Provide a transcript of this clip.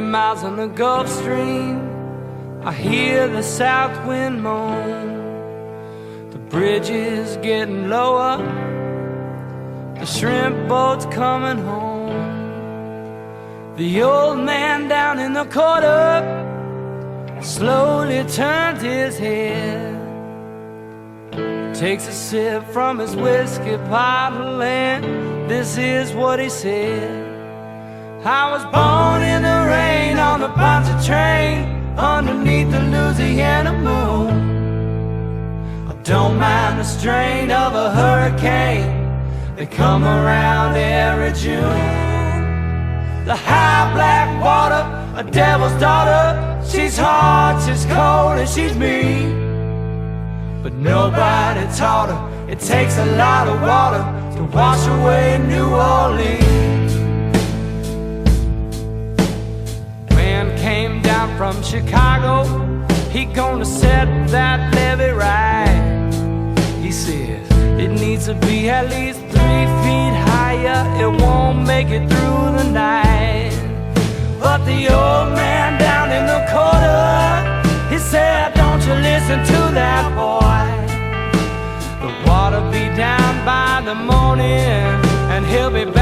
Miles on the Gulf Stream, I hear the south wind moan. The bridge is getting lower, the shrimp boat's coming home. The old man down in the corner slowly turns his head, takes a sip from his whiskey bottle, and this is what he said. I was born in the rain on the Ponce train underneath the Louisiana moon. I don't mind the strain of a hurricane, they come around every June. The high black water, a devil's daughter, she's hard, she's cold, and she's mean. But nobody taught her it takes a lot of water to wash away New Orleans. Came down from Chicago, he gonna set that levee right. He says it needs to be at least 3 feet higher, it won't make it through the night. But the old man down in the corner, he said, don't you listen to that boy. The water'll be down by the morning, and he'll be back